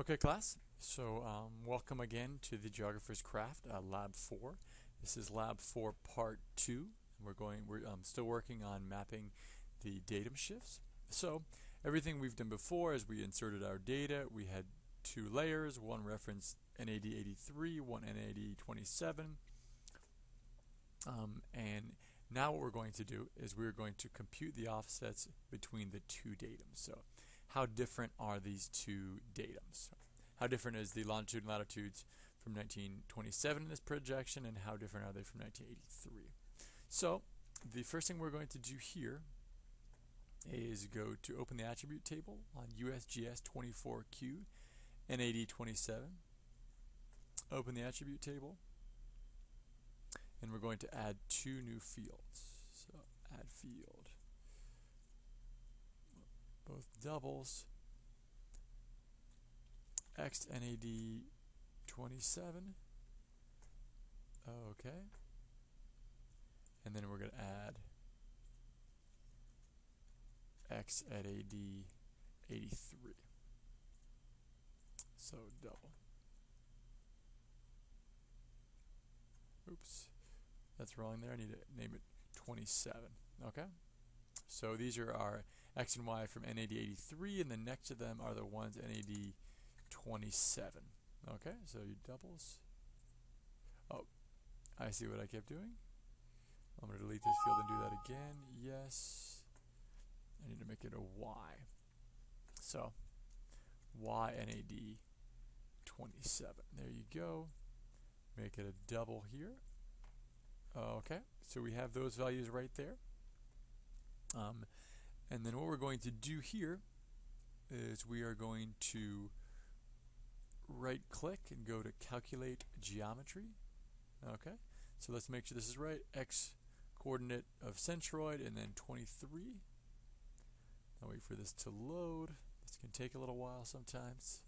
Okay, class. So welcome again to the Geographer's Craft, Lab 4. This is Lab 4 Part 2. We're still working on mapping the datum shifts. So everything we've done before is we inserted our data. We had two layers, one reference NAD 83, one NAD 27. And now what we're going to do is we're going to compute the offsets between the two datums. So how different are these two datums? How different is the longitude and latitudes from 1927 in this projection, and how different are they from 1983? So the first thing we're going to do here is go to open the attribute table on USGS 24Q NAD 27. Open the attribute table, and we're going to add two new fields. So add field, both doubles, X NAD 27. Okay. And then we're going to add X at AD 83. So double. Oops. That's wrong there. I need to name it 27. Okay. So these are our X and Y from NAD 83, and then next to them are the ones NAD 27. Okay, so you doubles. Oh, I see what I kept doing. I'm going to delete this field and do that again. Yes. I need to make it a Y. So, Y NAD 27. There you go. Make it a double here. Okay, so we have those values right there. And then what we're going to do here is we are going to right click and go to calculate geometry. Okay, so let's make sure this is right. X coordinate of centroid and then 23. I'll wait for this to load. This can take a little while sometimes,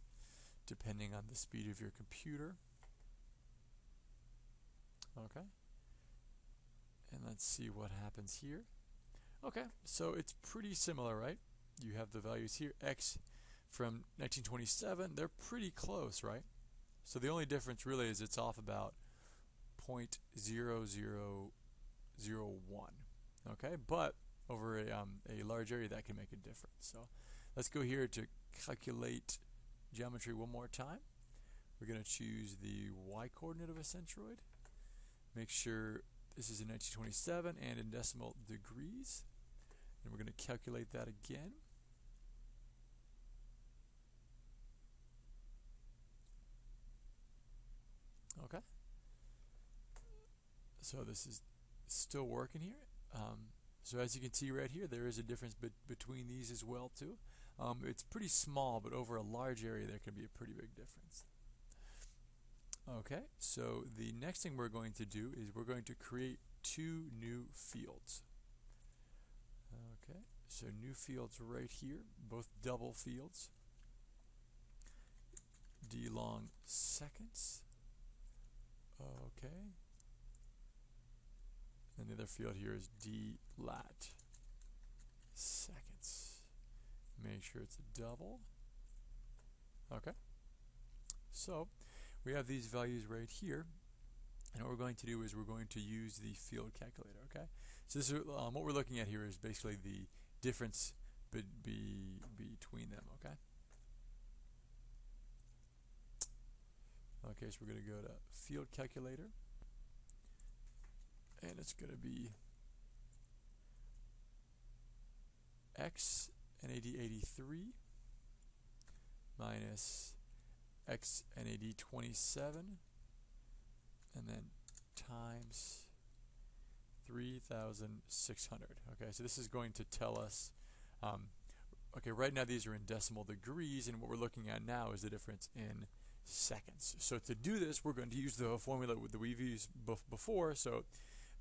depending on the speed of your computer. Okay, and let's see what happens here. Okay, so it's pretty similar, right? You have the values here, X from 1927, they're pretty close, right? So the only difference really is it's off about 0.0001. Okay, but over a large area that can make a difference. So let's go here to calculate geometry one more time. We're going to choose the Y coordinate of a centroid. Make sure this is in 1927 and in decimal degrees. And we're going to calculate that again. Okay. So this is still working here. So as you can see right here, there is a difference between these as well too. It's pretty small, but over a large area there can be a pretty big difference. Okay, so the next thing we're going to do is we're going to create two new fields. Okay, so new fields right here, both double fields. D long seconds. Okay. And the other field here is D lat seconds. Make sure it's a double. Okay. So we have these values right here. And what we're going to do is we're going to use the field calculator, okay? So this is, what we're looking at here is basically the difference between them, okay? Okay, so we're going to go to field calculator. And it's going to be X NAD 83 minus X NAD 27, and then times 3,600. Okay, so this is going to tell us, okay, right now these are in decimal degrees, and what we're looking at now is the difference in seconds. So to do this, we're going to use the formula that we've used before. So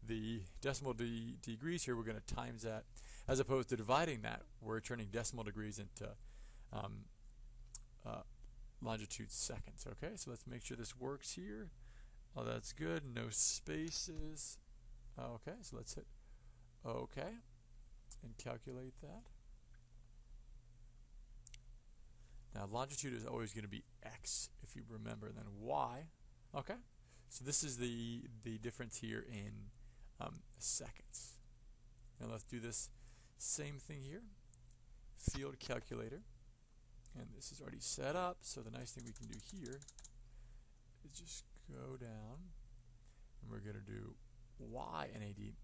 the decimal degrees here, we're going to times that. As opposed to dividing that, we're turning decimal degrees into longitude seconds. Okay, so let's make sure this works here. Oh, that's good. No spaces. Okay, so let's hit OK and calculate that. Now longitude is always going to be x, if you remember, and then y. Okay, so this is the difference here in seconds. Now let's do this same thing here. Field calculator, and this is already set up, so the nice thing we can do here is just go down, and we're going to do y NAD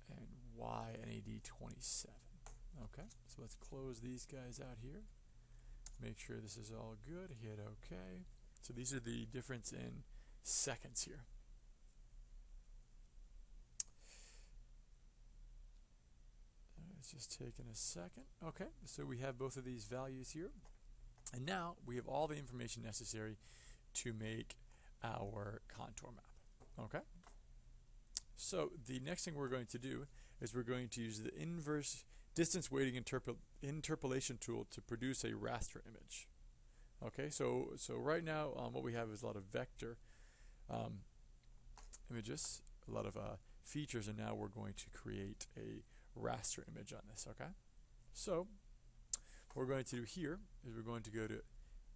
and y NAD 27. Okay, so let's close these guys out here. Make sure this is all good. Hit OK. So these are the difference in seconds here. It's just taking a second. Okay, so we have both of these values here. And now we have all the information necessary to make our contour map. Okay? So the next thing we're going to do is we're going to use the inverse distance weighting interpolation tool to produce a raster image. Okay, so right now what we have is a lot of vector images, a lot of features, and now we're going to create a raster image on this. Okay, so what we're going to do here is we're going to go to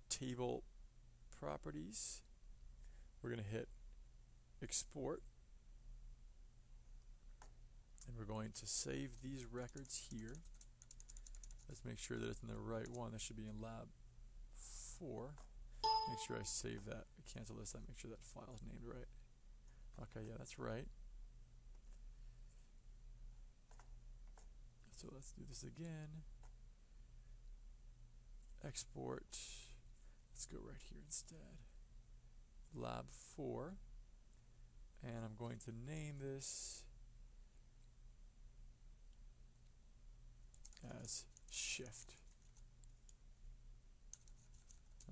table properties. We're going to hit export, and we're going to save these records here. Let's make sure that it's in the right one. That should be in lab 4. Make sure I save that. Cancel this. Make sure that file is named right. Okay, yeah, that's right. So let's do this again. Export. Let's go right here instead. Lab 4. And I'm going to name this as shift.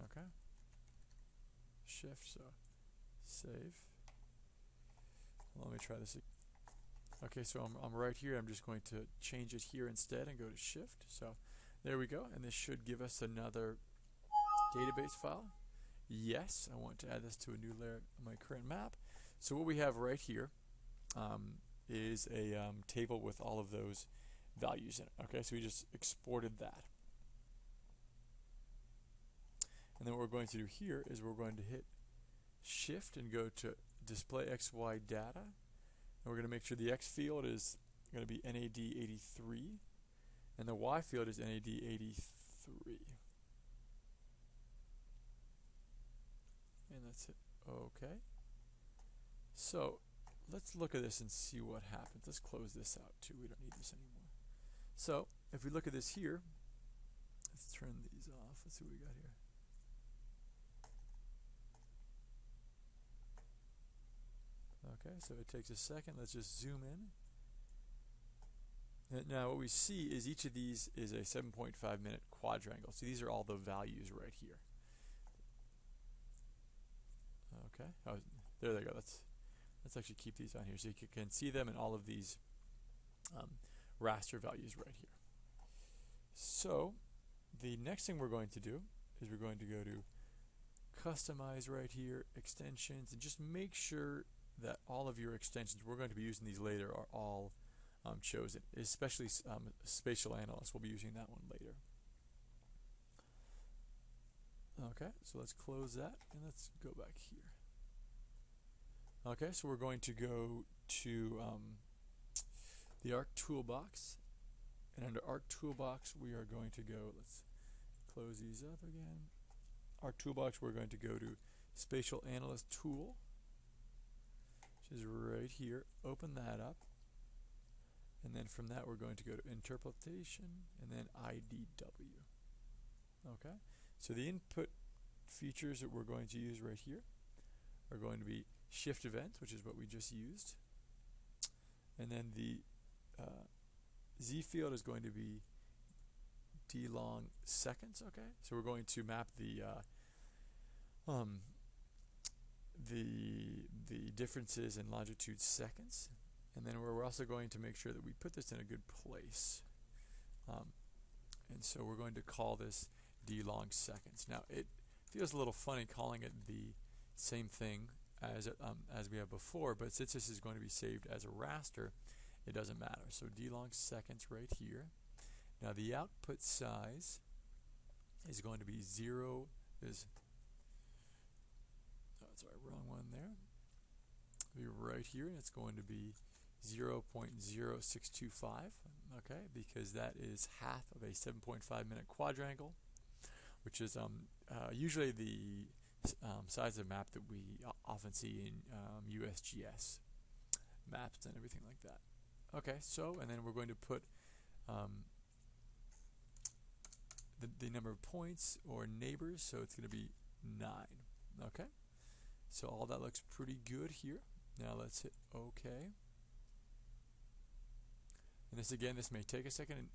Okay. Shift, so save. Let me try this again. Okay, so I'm right here. I'm just going to change it here instead and go to shift. So there we go, and this should give us another database file. Yes, I want to add this to a new layer on my current map. So what we have right here is a table with all of those values in it. Okay, so we just exported that. And then what we're going to do here is we're going to hit shift and go to display XY data. And we're going to make sure the X field is going to be NAD 83 and the Y field is NAD 83. And that's it. Okay. So let's look at this and see what happens. Let's close this out too. We don't need this anymore. So if we look at this here, let's turn these off. Let's see what we got here. Okay, so it takes a second. Let's just zoom in. And now what we see is each of these is a 7.5 minute quadrangle. So these are all the values right here. Okay, oh, there they go. Let's actually keep these on here so you can see them in all of these raster values right here. So the next thing we're going to do is we're going to go to customize right here, extensions, and just make sure that all of your extensions, we're going to be using these later, are all chosen, especially spatial analyst. We'll be using that one later. Okay, so let's close that and let's go back here. Okay, so we're going to go to the Arc Toolbox, and under Arc Toolbox we are going to go, let's close these up again. Arc Toolbox, we're going to go to Spatial Analyst Tool, which is right here. Open that up, and then from that we're going to go to Interpretation and then IDW. Okay, so the input features that we're going to use right here are going to be shift events, which is what we just used, and then the Z field is going to be D long seconds. Okay, so we're going to map the differences in longitude seconds, and then we're also going to make sure that we put this in a good place, and so we're going to call this D long seconds. Now it feels a little funny calling it the same thing as we have before, but since this is going to be saved as a raster, it doesn't matter. So D long seconds right here. Now the output size is going to be 0 is, oh, sorry, wrong one there. It'll be right here, and it's going to be 0.0625, okay, because that is half of a 7.5 minute quadrangle, which is usually the size of map that we often see in USGS maps and everything like that. Okay, so, and then we're going to put the number of points or neighbors, so it's going to be 9. Okay, so all that looks pretty good here. Now let's hit OK. And this again, this may take a second,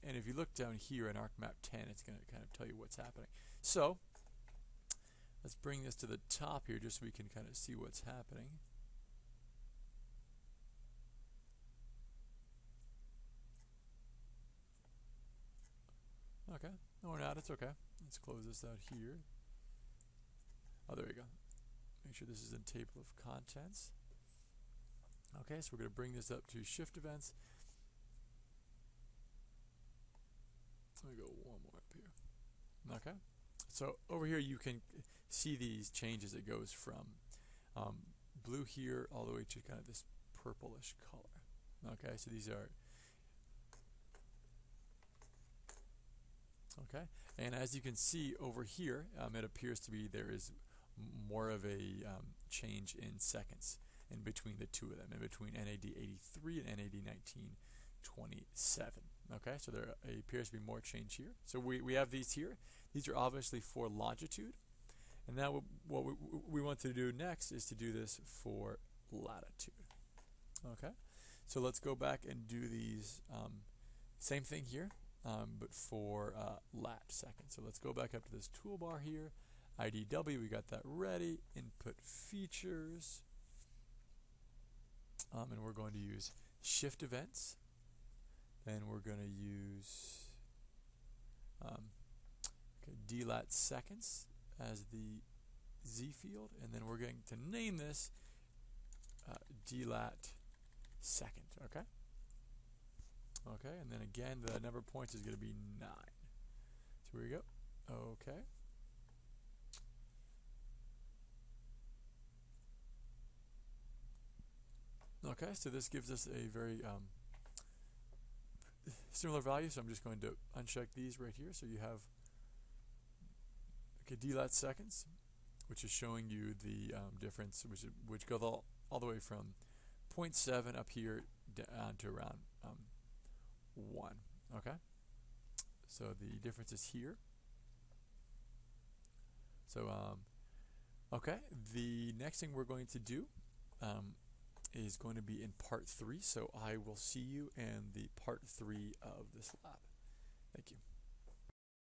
and if you look down here in ArcMap 10, it's going to kind of tell you what's happening. So let's bring this to the top here just so we can kind of see what's happening. Okay, no, we're not, it's okay. Let's close this out here. Oh, there we go. Make sure this is in table of contents. Okay, so we're going to bring this up to shift events. Let me go one more up here. Okay, so over here you can see these changes. It goes from blue here all the way to kind of this purplish color. Okay, so these are, okay, and as you can see over here, it appears to be there is more of a change in seconds in between the two of them, in between NAD 83 and NAD 1927. Okay, so there appears to be more change here. So we have these here. These are obviously for longitude. And now what we want to do next is to do this for latitude. Okay, so let's go back and do these, same thing here, but for lat seconds. So let's go back up to this toolbar here. IDW, we got that ready. Input features. And we're going to use shift events. Then we're going to use dlat seconds as the Z field, and then we're going to name this dlat second. Okay. Okay, and then again the number of points is going to be 9. So here we go. Okay. Okay, so this gives us a very similar value, so I'm just going to uncheck these right here. So you have dlat seconds, which is showing you the difference, which goes all the way from 0.7 up here down to around 1. Okay, so the difference is here. So okay, the next thing we're going to do is going to be in part 3. So I will see you in the part 3 of this lab. Thank you.